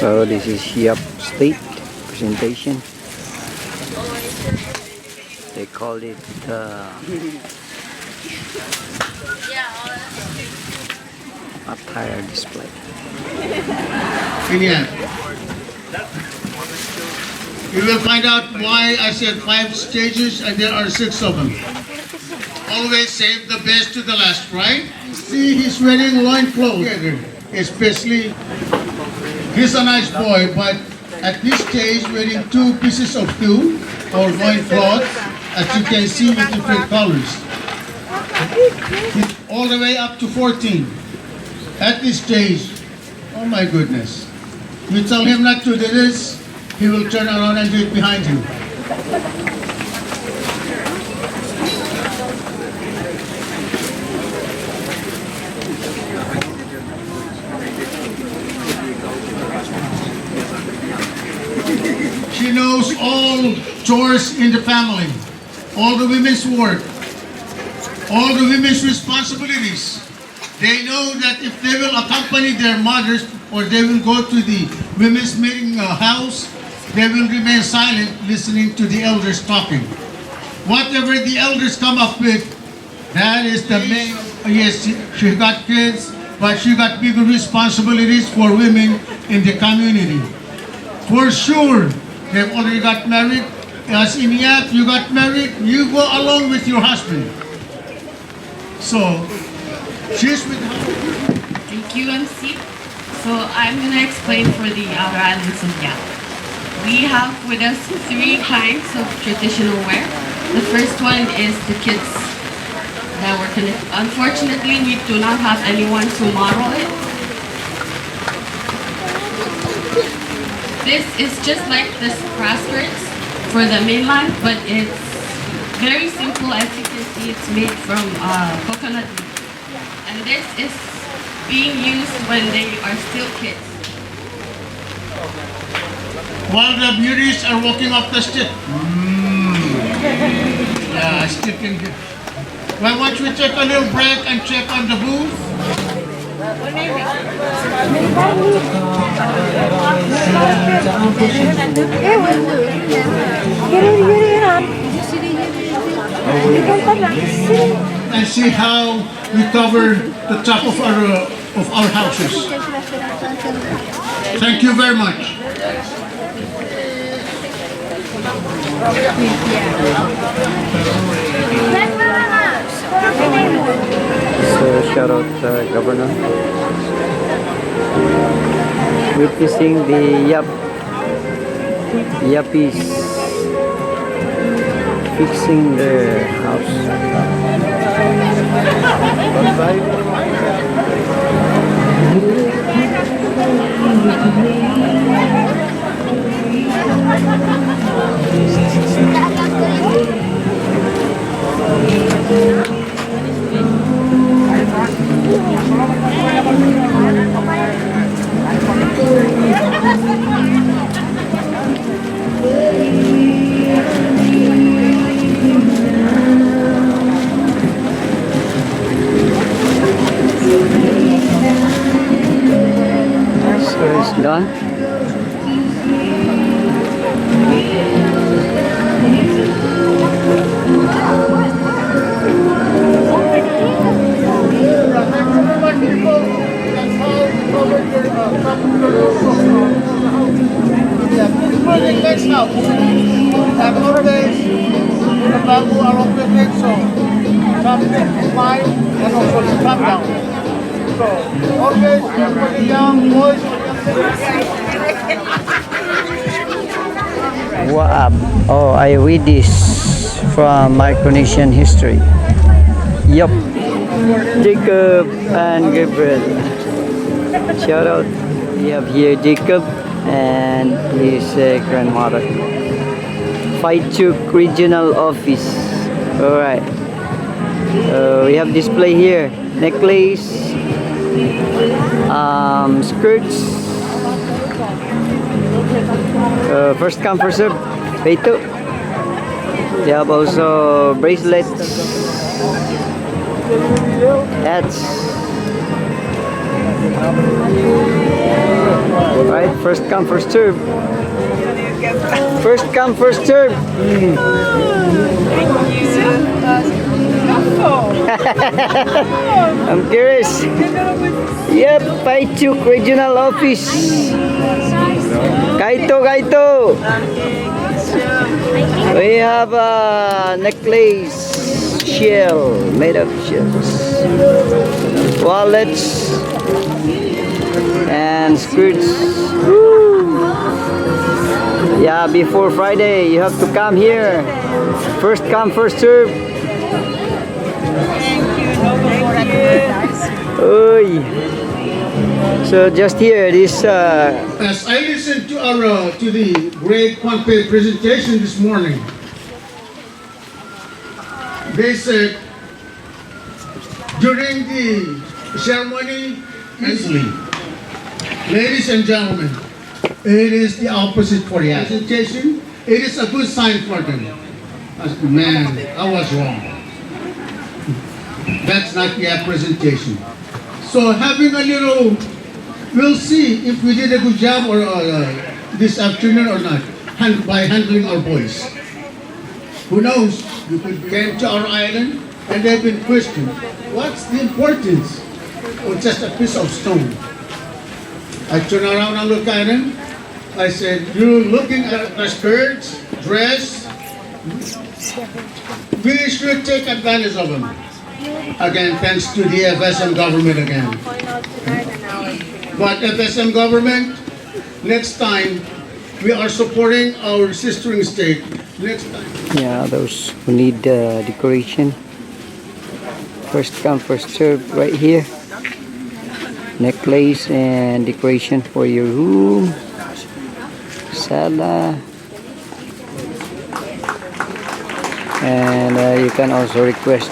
So this is Yap State presentation. They call it attire display. Yeah. You will find out why I said 5 stages and there are 6 of them. Always save the best to the last, right? See, he's wearing loincloth. Especially, he's a nice boy, but at this stage, wearing 2 pieces of tulle or loincloth, as you can see, with different colors. All the way up to 14. At this stage, oh my goodness. You tell him not to do this, he will turn around and do it behind you. She knows all chores in the family, all the women's work, all the women's responsibilities. They know that if they will accompany their mothers or they will go to the women's meeting house, they will remain silent listening to the elders talking. Whatever the elders come up with, that is the main. Yes, she got kids, but she got bigger responsibilities for women in the community. For sure, they've already got married. As in Yap, you got married, you go along with your husband. So, she's with her. Thank you, MC. So I'm going to explain for the outer islands of Yap. We have with us 3 kinds of traditional wear. The first one is the kids that we're going to... Unfortunately, we do not have anyone to model it. This is just like the bra skirts for the mainland, but it's very simple. As you can see, it's made from coconut leaf. And this is being used when they are still kids. While the beauties are walking up the stick. Yeah, stick and good. Why don't we take a little break and check on the booth? And see how we cover the top of our houses. Thank you very much. So shout out Governor. Witnessing the Yappies fixing their house. So it's done. Next house. And always the bamboo are open so something to climb and also to come down. So always for the young boys. What up? Oh, I read this from Micronesian history. Yup. Jacob and Gabriel. Shout out. We have here Jacob and his grandmother. Chuuk Regional Office. Alright. We have display here. Necklace. Skirts. First come, first serve. Peto. We have also bracelets. Hats. Right, first come, first serve. First come, first serve. I'm curious. Yep, Chuuk Regional Office. Kaito. We have a necklace shell made of shells, wallets, and skirts. Woo! Yeah, before Friday, you have to come here. First come, first serve. Oy. So just here, this. As I listened to the great Kwanpe presentation this morning, they said during the ceremony, easily, ladies and gentlemen, it is the opposite for the presentation. It is a good sign for them. I said, man, I was wrong. That's not the presentation. So having a little, we'll see if we did a good job or this afternoon or not, by handling our boys. Who knows? You could came to our island and they've been questioned. What's the importance of just a piece of stone? I turn around and look at him. I said, you're looking at the skirts, dress. We should take advantage of them. Again, thanks to the FSM government again. But FSM government, next time, we are supporting our sistering state. Next time. Yeah, those who need decoration. First come, first serve right here. Necklace and decoration for your room. Sala. And you can also request